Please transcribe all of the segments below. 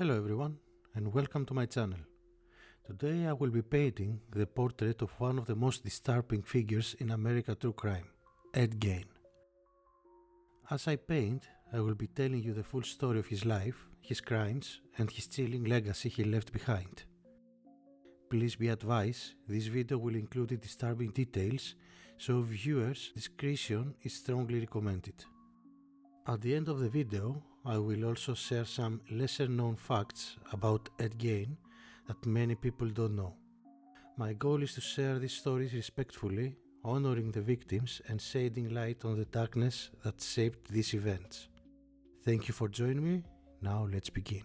Hello everyone and welcome to my channel. Today I will be painting the portrait of one of the most disturbing figures in American true crime, Ed Gein. As I paint, I will be telling you the full story of his life, his crimes and his chilling legacy he left behind. Please be advised, this video will include disturbing details, so viewers' discretion is strongly recommended. At the end of the video, I will also share some lesser known facts about Ed Gein that many people don't know. My goal is to share these stories respectfully, honoring the victims and shedding light on the darkness that shaped these events. Thank you for joining me. Now let's begin.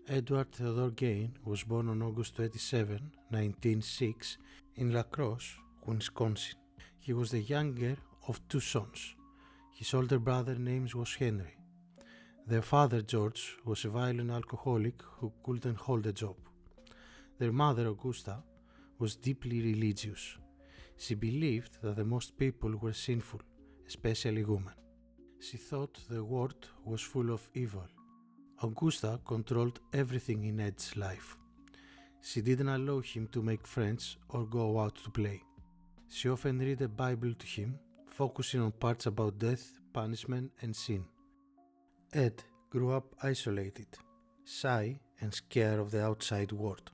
Edward Theodore Gein was born on August 27, 1906 in La Crosse, Wisconsin. He was the younger of two sons. His older brother's name was Henry. Their father, George, was a violent alcoholic who couldn't hold a job. Their mother, Augusta, was deeply religious. She believed that the most people were sinful, especially women. She thought the world was full of evil. Augusta controlled everything in Ed's life. She didn't allow him to make friends or go out to play. She often read the Bible to him, focusing on parts about death, punishment, and sin. Ed grew up isolated, shy, and scared of the outside world.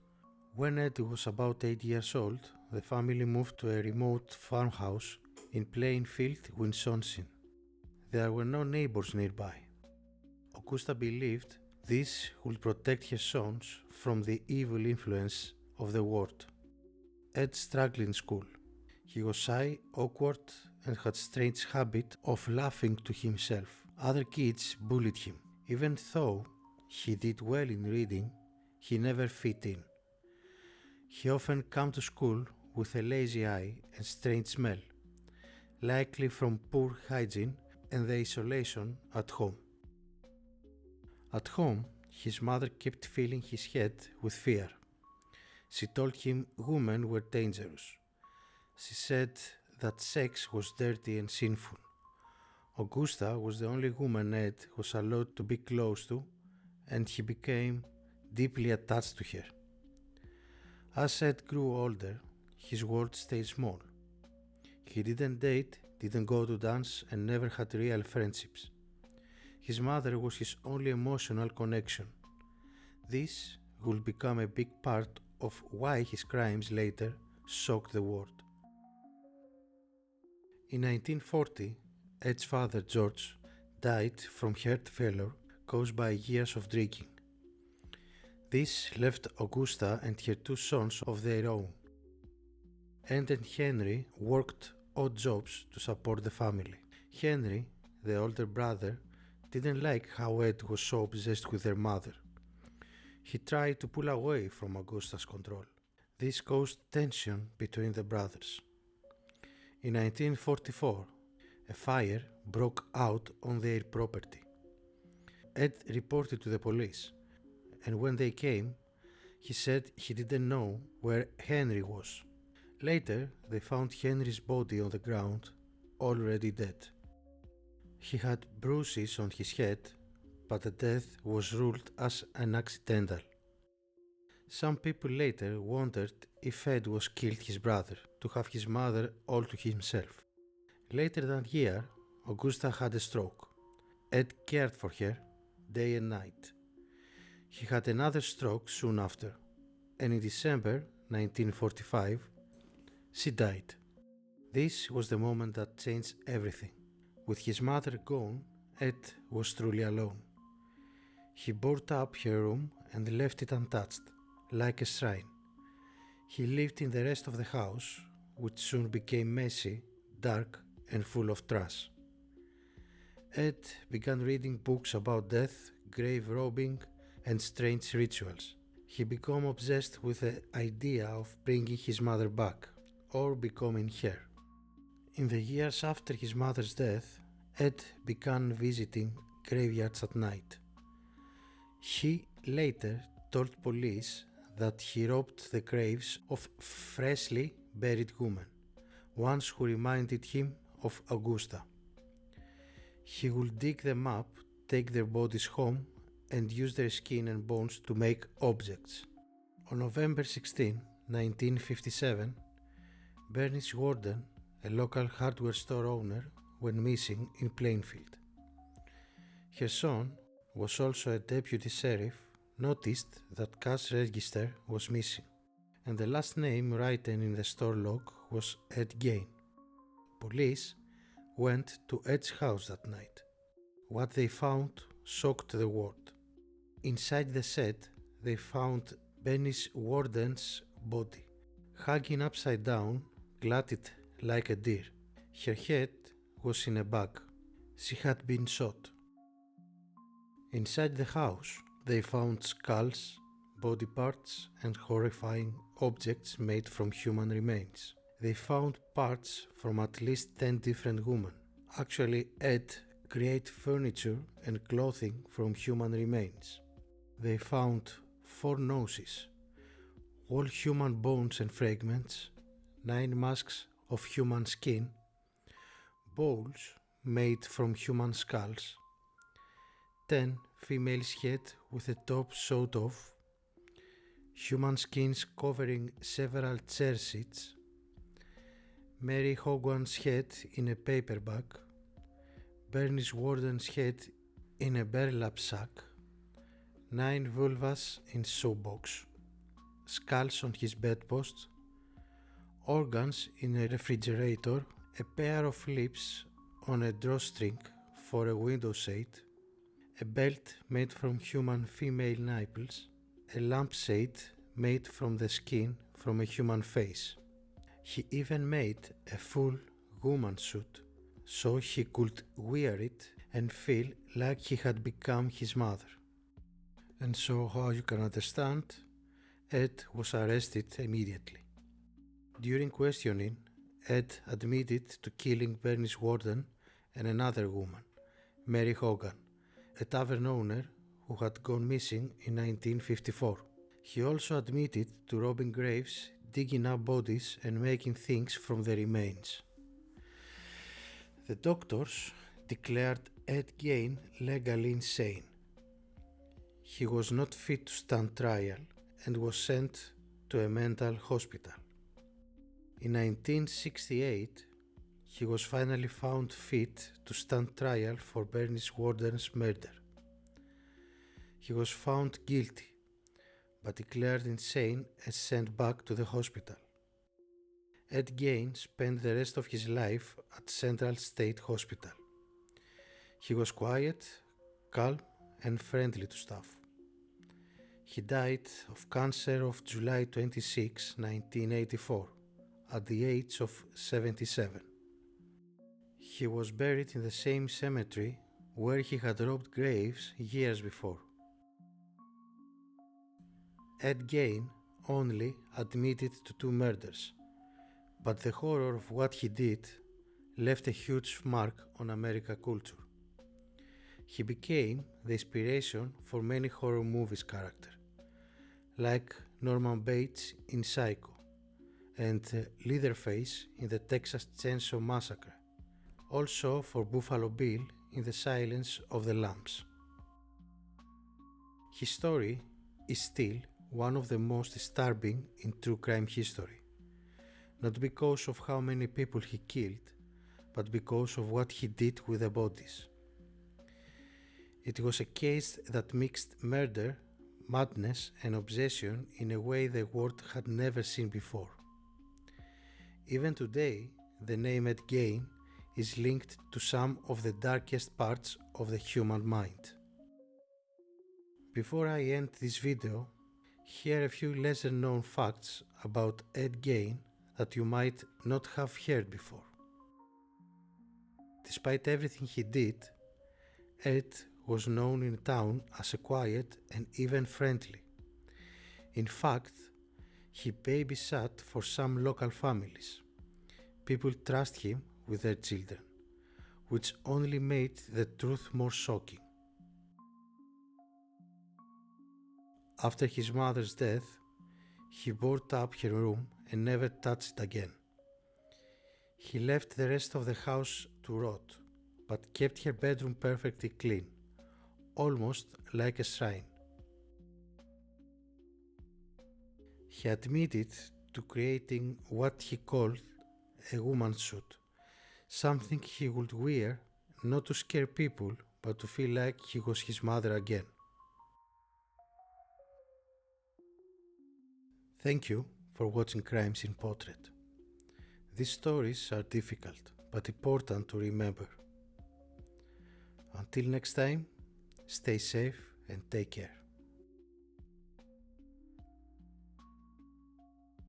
When Ed was about 8 years old, the family moved to a remote farmhouse in Plainfield, Wisconsin. There were no neighbors nearby. Augusta believed this would protect her sons from the evil influence of the world. Ed struggled in school. He was shy, awkward, and had a strange habit of laughing to himself. Other kids bullied him. Even though he did well in reading, he never fit in. He often came to school with a lazy eye and strange smell, likely from poor hygiene and the isolation at home. At home, his mother kept filling his head with fear. She told him women were dangerous. She said that sex was dirty and sinful. Augusta was the only woman Ed was allowed to be close to, and he became deeply attached to her. As Ed grew older, his world stayed small. He didn't date, didn't go to dance, and never had real friendships. His mother was his only emotional connection. This would become a big part of why his crimes later shocked the world. In 1940, Ed's father, George, died from heart failure caused by years of drinking. This left Augusta and her two sons of their own. Ed and Henry worked odd jobs to support the family. Henry, the older brother, didn't like how Ed was so obsessed with their mother. He tried to pull away from Augusta's control. This caused tension between the brothers. In 1944, a fire broke out on their property. Ed reported to the police, and when they came, he said he didn't know where Henry was. Later, they found Henry's body on the ground, already dead. He had bruises on his head, but the death was ruled as an accidental. Some people later wondered if Ed was killed his brother to have his mother all to himself. Later that year, Augusta had a stroke. Ed cared for her day and night. He had another stroke soon after, and in December 1945, she died. This was the moment that changed everything. With his mother gone, Ed was truly alone. He boarded up her room and left it untouched, like a shrine. He lived in the rest of the house, which soon became messy, dark, and full of trash. Ed began reading books about death, grave robbing, and strange rituals. He became obsessed with the idea of bringing his mother back, or becoming her. In the years after his mother's death, Ed began visiting graveyards at night. He later told police that he robbed the graves of freshly buried women, ones who reminded him of Augusta. He would dig them up take their bodies home and use their skin and bones to make objects. On November 16, 1957, Bernice Warden, a local hardware store owner, went missing in Plainfield. Her son, who was also a deputy sheriff, noticed that cash register was missing, and the last name written in the store log was Ed Gein. Police went to Ed's house that night. What they found shocked the world. Inside the shed, they found Bernice Warden's body, hanging upside down, glutted like a deer. Her head was in a bag. She had been shot. Inside the house, they found skulls, body parts, and horrifying objects made from human remains. They found parts from at least 10 different women. Actually, Ed created furniture and clothing from human remains. They found 4 noses, all human bones and fragments, 9 masks of human skin, bowls made from human skulls, 10 females' heads with the top sewed off, human skins covering several chair seats, Mary Hogan's head in a paper bag, Bernice Warden's head in a burlap sack, 9 vulvas in shoebox, skulls on his bedpost, organs in a refrigerator, a pair of lips on a drawstring for a window shade, a belt made from human female nipples, a lampshade made from the skin from a human face. He even made a full woman suit so he could wear it and feel like he had become his mother. And so, how you can understand, Ed was arrested immediately. During questioning, Ed admitted to killing Bernice Warden and another woman, Mary Hogan, a tavern owner who had gone missing in 1954. He also admitted to robbing graves, digging up bodies and making things from the remains. The doctors declared Ed Gein legally insane. He was not fit to stand trial and was sent to a mental hospital. In 1968, he was finally found fit to stand trial for Bernice Warden's murder. He was found guilty, but declared insane and sent back to the hospital. Ed Gein spent the rest of his life at Central State Hospital. He was quiet, calm, and friendly to staff. He died of cancer of July 26, 1984, at the age of 77. He was buried in the same cemetery where he had robbed graves years before. Ed Gein only admitted to 2 murders, but the horror of what he did left a huge mark on American culture. He became the inspiration for many horror movies characters, like Norman Bates in Psycho and Leatherface in the Texas Chainsaw Massacre, also for Buffalo Bill in The Silence of the Lambs. His story is still one of the most disturbing in true crime history, not because of how many people he killed, but because of what he did with the bodies. It was a case that mixed murder, madness, and obsession in a way the world had never seen before. Even today, the name Ed Gein is linked to some of the darkest parts of the human mind. Before I end this video, here are a few lesser known facts about Ed Gein that you might not have heard before. Despite everything he did, Ed was known in town as a quiet and even friendly. In fact, he babysat for some local families. People trust him with their children, which only made the truth more shocking. After his mother's death, he boarded up her room and never touched it again. He left the rest of the house to rot, but kept her bedroom perfectly clean, almost like a shrine. He admitted to creating what he called a woman's suit, something he would wear not to scare people but to feel like he was his mother again. Thank you for watching Crimes in Portrait. These stories are difficult but important to remember. Until next time, stay safe and take care.